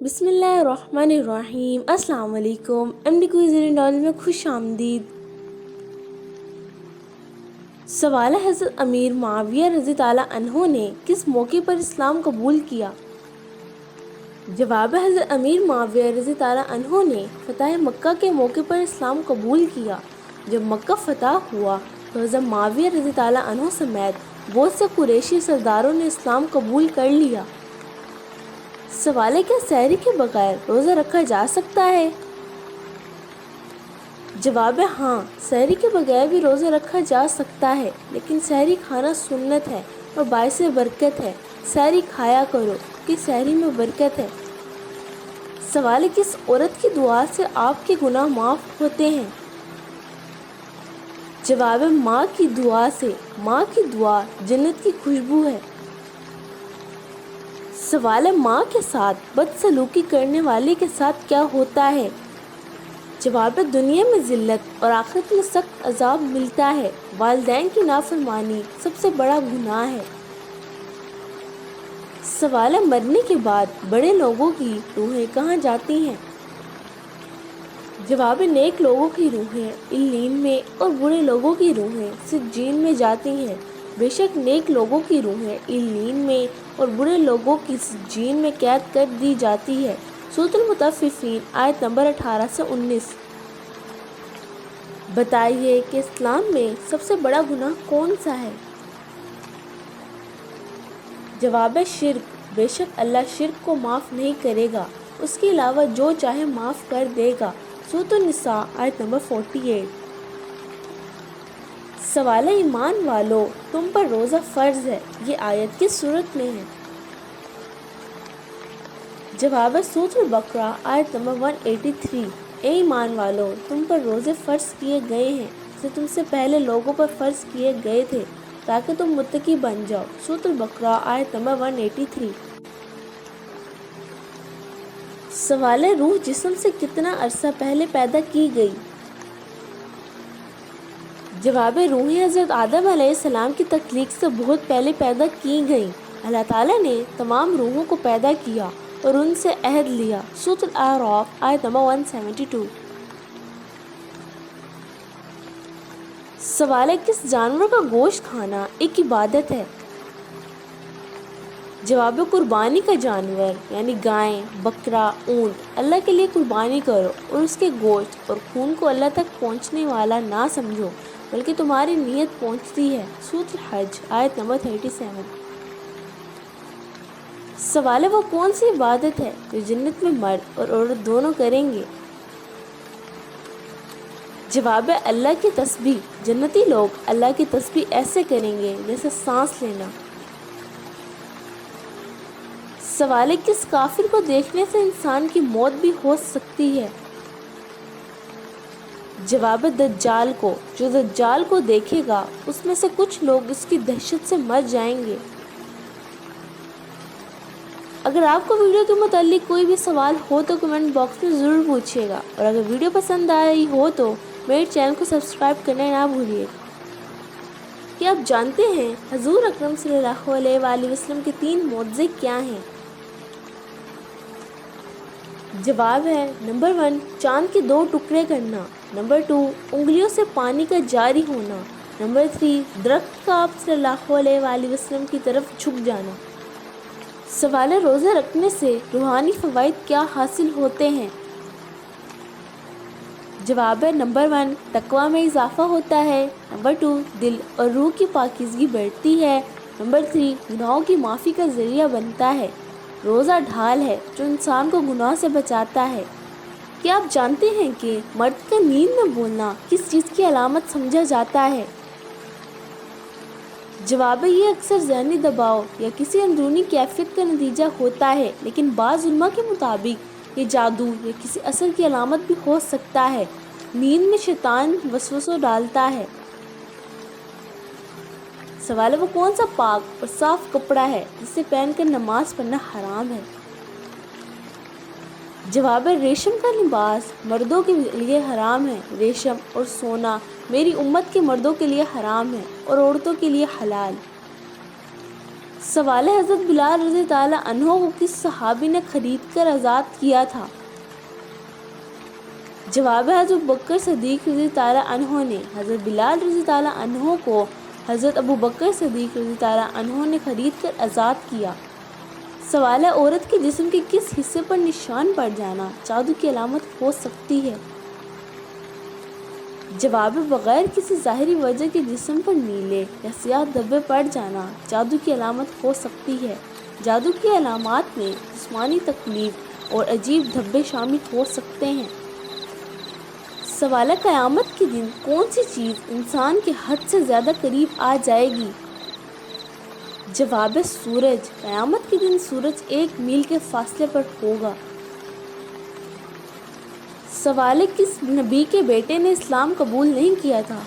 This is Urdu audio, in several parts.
بسم اللہ الرحمن الرحیم۔ السلام علیکم۔ ایم ڈی کوئزر نالج میں خوش آمدید۔ سوال ہے حضرت امیر معاویہ رضی تعالیٰ عنہ نے کس موقع پر اسلام قبول کیا؟ جواب ہے حضرت امیر معاویہ رضی تعالیٰ عنہ نے فتح مکہ کے موقع پر اسلام قبول کیا۔ جب مکہ فتح ہوا تو حضرت معاویہ رضی تعالیٰ عنہ سمیت بہت سے قریشی سرداروں نے اسلام قبول کر لیا۔ سوال ہے کیا سحری کے بغیر روزہ رکھا جا سکتا ہے؟ جواب ہے ہاں، سحری کے بغیر بھی روزہ رکھا جا سکتا ہے، لیکن سحری کھانا سنت ہے اور باعث برکت ہے۔ سحری کھایا کرو کہ سحری میں برکت ہے۔ سوال ہے کس عورت کی دعا سے آپ کے گناہ معاف ہوتے ہیں؟ جواب ہے ماں کی دعا سے۔ ماں کی دعا جنت کی خوشبو ہے۔ سوال ہے ماں کے ساتھ بدسلوکی کرنے والے کے ساتھ کیا ہوتا ہے؟ جواب ہے دنیا میں ذلت اور آخرت میں سخت عذاب ملتا ہے۔ والدین کی نافرمانی سب سے بڑا گناہ ہے۔ سوال ہے مرنے کے بعد بڑے لوگوں کی روحیں کہاں جاتی ہیں؟ جواب ہے نیک لوگوں کی روحیں علیین میں اور برے لوگوں کی روحیں سجین میں جاتی ہیں۔ بے شک نیک لوگوں کی روحیں علیین میں اور برے لوگوں کی سجین میں قید کر دی جاتی ہے۔ سورۃ المطففین آیت نمبر 18 سے 19۔ بتائیے کہ اسلام میں سب سے بڑا گناہ کون سا ہے؟ جواب ہے شرک۔ بے شک اللہ شرک کو معاف نہیں کرے گا، اس کے علاوہ جو چاہے معاف کر دے گا۔ سورۃ النساء آیت نمبر 48۔ سوال ہے ایمان والو تم پر روزہ فرض ہے، یہ آیت کس صورت میں ہے؟ جواب ہے سورۃ البقرہ آیت نمبر 183۔ اے ایمان والو تم پر روزے فرض کیے گئے ہیں جیسے تم سے پہلے لوگوں پر فرض کیے گئے تھے تاکہ تم متقی بن جاؤ۔ سورۃ البقرہ آیت نمبر 183۔ سوال ہے روح جسم سے کتنا عرصہ پہلے پیدا کی گئی؟ جواب ہے روحیں حضرت آدم علیہ السلام کی تخلیق سے بہت پہلے پیدا کی گئیں۔ اللہ تعالیٰ نے تمام روحوں کو پیدا کیا اور ان سے عہد لیا۔ سورۃ الاعراف آیت نمبر 172۔ سوال ہے کس جانور کا گوشت کھانا ایک عبادت ہے؟ جواب ہے قربانی کا جانور یعنی گائے، بکرا، اونٹ اللہ کے لیے قربانی کرو اور اس کے گوشت اور خون کو اللہ تک پہنچنے والا نہ سمجھو بلکہ تمہاری نیت پہنچتی ہے۔ سورۃ الحج آیت نمبر 37۔ سوال ہے وہ کون سی عبادت ہے جو جنت میں مرد اور عورت دونوں کریں گے؟ جواب ہے اللہ کی تسبیح۔ جنتی لوگ اللہ کی تسبیح ایسے کریں گے جیسے سانس لینا۔ سوال ہے کس کافر کو دیکھنے سے انسان کی موت بھی ہو سکتی ہے؟ جواب ہے دجال کو۔ جو دجال کو دیکھے گا اس میں سے کچھ لوگ اس کی دہشت سے مر جائیں گے۔ اگر آپ کو ویڈیو کے متعلق کوئی بھی سوال ہو تو کمنٹ باکس میں ضرور پوچھیے گا، اور اگر ویڈیو پسند آئی ہو تو میرے چینل کو سبسکرائب کرنا نہ بھولیے۔ کیا آپ جانتے ہیں حضور اکرم صلی اللہ علیہ وآلہ وسلم کے 3 معجزے کیا ہیں؟ جواب ہے نمبر 1 چاند کے 2 ٹکڑے کرنا، نمبر 2 انگلیوں سے پانی کا جاری ہونا، نمبر 3 درخت کا آپ صلی اللہ علیہ وآلہ وسلم کی طرف جھک جانا۔ سوال ہے روزہ رکھنے سے روحانی فوائد کیا حاصل ہوتے ہیں؟ جواب ہے نمبر 1 تقویٰ میں اضافہ ہوتا ہے، نمبر 2 دل اور روح کی پاکیزگی بڑھتی ہے، نمبر 3 گناہوں کی معافی کا ذریعہ بنتا ہے۔ روزہ ڈھال ہے جو انسان کو گناہ سے بچاتا ہے۔ کیا آپ جانتے ہیں کہ مرد کا نیند میں بولنا کس چیز کی علامت سمجھا جاتا ہے؟ جواب ہے یہ اکثر ذہنی دباؤ یا کسی اندرونی کیفیت کا نتیجہ ہوتا ہے، لیکن بعض علماء کے مطابق یہ جادو یا کسی اثر کی علامت بھی ہو سکتا ہے۔ نیند میں شیطان وسوسہ ڈالتا ہے۔ سوال ہے وہ کون سا پاک اور صاف کپڑا ہے جسے پہن کر نماز پڑھنا حرام ہے؟ جواب ہے ریشم کا لباس مردوں کے لیے حرام ہے۔ ریشم اور سونا میری امت کے مردوں کے لیے حرام ہے اور عورتوں کے لیے حلال۔ سوال ہے حضرت بلال رضی تعالیٰ عنہ کو کس صحابی نے خرید کر آزاد کیا تھا؟ جواب ہے حضرت بکر صدیق رضی تعالیٰ عنہ نے حضرت بلال رضی تعالیٰ عنہ کو حضرت ابو بکر صدیق رضی تعالیٰ عنہ نے خرید کر آزاد کیا۔ سوال ہے عورت کے جسم کے کس حصے پر نشان پڑ جانا جادو کی علامت ہو سکتی ہے؟ جواب ہے بغیر کسی ظاہری وجہ کے جسم پر نیلے یا سیاہ دھبے پڑ جانا جادو کی علامت ہو سکتی ہے۔ جادو کی علامات میں جسمانی تکلیف اور عجیب دھبے شامل ہو سکتے ہیں۔ سوال ہے قیامت کے دن کون سی چیز انسان کے حد سے زیادہ قریب آ جائے گی؟ جواب ہے سورج۔ قیامت کے دن سورج 1 میل کے فاصلے پر ہوگا۔ سوال ہے کس نبی کے بیٹے نے اسلام قبول نہیں کیا تھا؟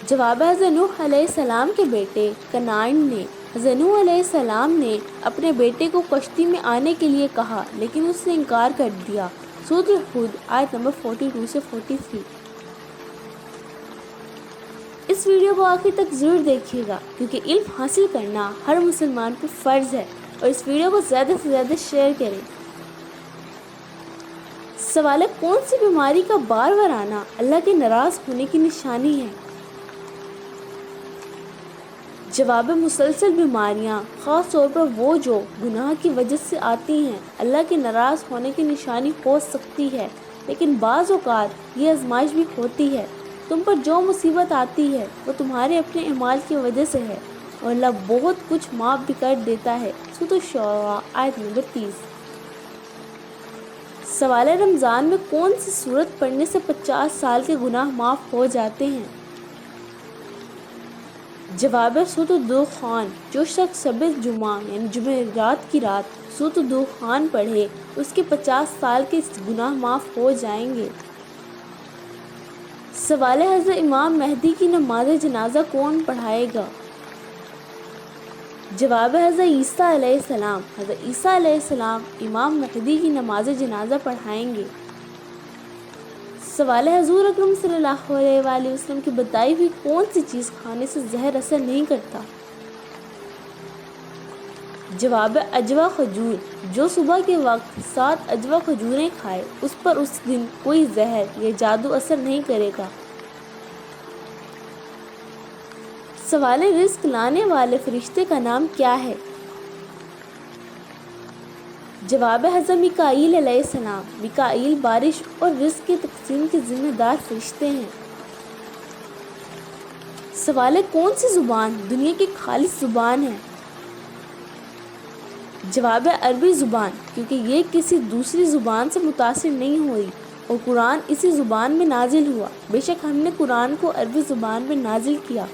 جواب ہے حضرت نوح علیہ السلام کے بیٹے کنعان نے۔ حضرت نوح علیہ السلام نے اپنے بیٹے کو کشتی میں آنے کے لیے کہا لیکن اس نے انکار کر دیا۔ سورۃ ہود آیت نمبر 42 سے 43۔ اس ویڈیو کو آخر تک ضرور دیکھیے گا کیونکہ علم حاصل کرنا ہر مسلمان پر فرض ہے، اور اس ویڈیو کو زیادہ سے زیادہ شیئر کریں۔ سوال ہے کون سی بیماری کا بار بار آنا اللہ کے ناراض ہونے کی نشانی ہے؟ جواب ہے مسلسل بیماریاں، خاص طور پر وہ جو گناہ کی وجہ سے آتی ہیں، اللہ کے ناراض ہونے کی نشانی ہو سکتی ہے، لیکن بعض اوقات یہ آزمائش بھی ہوتی ہے۔ تم پر جو مصیبت آتی ہے وہ تمہارے اپنے اعمال کی وجہ سے ہے، اور اللہ بہت کچھ معاف بھی کر دیتا ہے۔ سورۃ الشعراء آیت نمبر 30۔ سوال ہے رمضان میں کون سی سورت پڑھنے سے 50 سال کے گناہ معاف ہو جاتے ہیں؟ جواب ہے سورۃ الدخان۔ جو شخص شب جمعہ یعنی جمعرات کی رات سورۃ الدخان پڑھے اس کے 50 سال کے گناہ معاف ہو جائیں گے۔ سوال ہے حضرت امام مہدی کی نماز جنازہ کون پڑھائے گا؟ جواب ہے حضرت عیسیٰ علیہ السلام۔ حضرت عیسیٰ علیہ السلام امام مہدی کی نماز جنازہ پڑھائیں گے۔ سوال ہے حضور اکرم صلی اللہ علیہ وآلہ وسلم کی بتائی ہوئی کون سی چیز کھانے سے زہر اثر نہیں کرتا؟ جواب ہے اجوا کھجور۔ جو صبح کے وقت 7 اجوا کھجوریں کھائے اس پر اس دن کوئی زہر یا جادو اثر نہیں کرے گا۔ سوال ہے رزق لانے والے فرشتے کا نام کیا ہے؟ جواب ہے حضرت میکائیل علیہ السلام۔ میکائیل بارش اور رزق کی تقسیم کے ذمہ دار فرشتے ہیں۔ سوال ہے کون سی زبان دنیا کی خالص زبان ہے؟ جواب ہے عربی زبان، کیونکہ یہ کسی دوسری زبان سے متاثر نہیں ہوئی اور قرآن اسی زبان میں نازل ہوا۔ بے شک ہم نے قرآن کو عربی زبان میں نازل کیا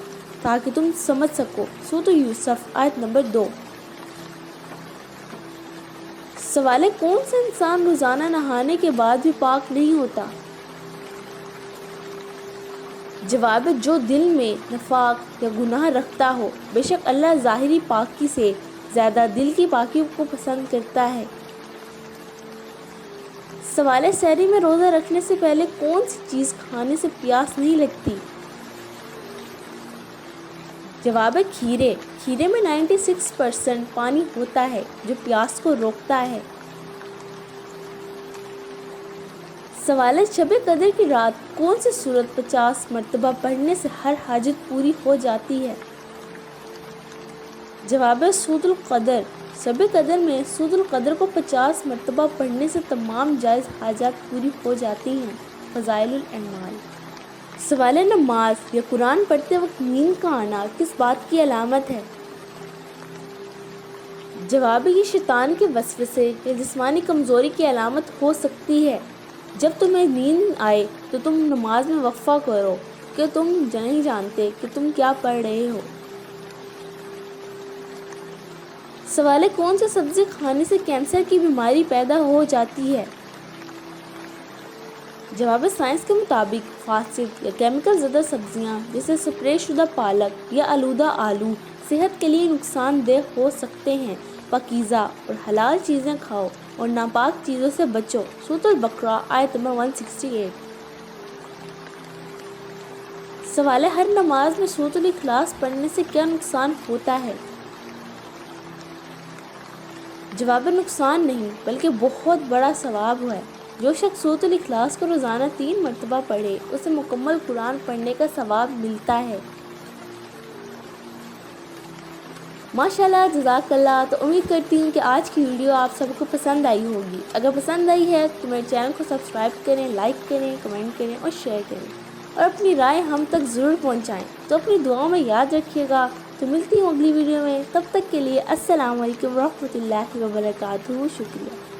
تاکہ تم سمجھ سکو۔ سورۃ یوسف آیت نمبر 2۔ سوال ہے کون سا انسان روزانہ نہانے کے بعد بھی پاک نہیں ہوتا؟ جواب ہے جو دل میں نفاق یا گناہ رکھتا ہو۔ بے شک اللہ ظاہری پاکی سے زیادہ دل کی پاکی کو پسند کرتا ہے۔ سوال ہے سحری میں روزہ رکھنے سے پہلے کون سی چیز کھانے سے پیاس نہیں لگتی؟ جواب ہے کھیرے۔ کھیرے میں 96% پانی ہوتا ہے جو پیاس کو روکتا ہے۔ سوال ہے شب قدر کی رات کون سی سورت 50 مرتبہ پڑھنے سے ہر حاجت پوری ہو جاتی ہے؟ جواب ہے سورۃ القدر۔ شب قدر میں سورۃ القدر کو 50 مرتبہ پڑھنے سے تمام جائز حاجات پوری ہو جاتی ہیں۔ فضائل الاعمال۔ سوال ہے نماز یا قرآن پڑھتے وقت نیند کا آنا کس بات کی علامت ہے؟ جواب ہے یہ شیطان کے وسوسے یا جسمانی کمزوری کی علامت ہو سکتی ہے۔ جب تمہیں نیند آئے تو تم نماز میں وقفہ کرو کہ تم نہیں جانتے کہ تم کیا پڑھ رہے ہو۔ سوال ہے کون سی سبزی کھانے سے کینسر کی بیماری پیدا ہو جاتی ہے؟ جواب ہے سائنس کے مطابق فاسد یا کیمیکل زدہ سبزیاں جیسے سپرے شدہ پالک یا آلودہ آلو صحت کے لیے نقصان دہ ہو سکتے ہیں۔ پاکیزہ اور حلال چیزیں کھاؤ اور ناپاک چیزوں سے بچو۔ سورۃ البقرہ آیت نمبر 168۔ سوال ہے، ہر نماز میں سورۃ الاخلاص پڑھنے سے کیا نقصان ہوتا ہے؟ جواب ہے، نقصان نہیں بلکہ بہت بڑا ثواب ہے۔ جو شخص سورۃ الاخلاص کو روزانہ 3 مرتبہ پڑھے اسے مکمل قرآن پڑھنے کا ثواب ملتا ہے۔ ماشاءاللہ، جزاک اللہ۔ تو امید کرتی ہوں کہ آج کی ویڈیو آپ سب کو پسند آئی ہوگی۔ اگر پسند آئی ہے تو میرے چینل کو سبسکرائب کریں، لائک کریں، کمنٹ کریں اور شیئر کریں، اور اپنی رائے ہم تک ضرور پہنچائیں۔ تو اپنی دعاؤں میں یاد رکھیے گا۔ تو ملتی ہوں اگلی ویڈیو میں، تب تک کے لیے السلام علیکم ورحمۃ اللہ وبرکاتہ۔ شکریہ۔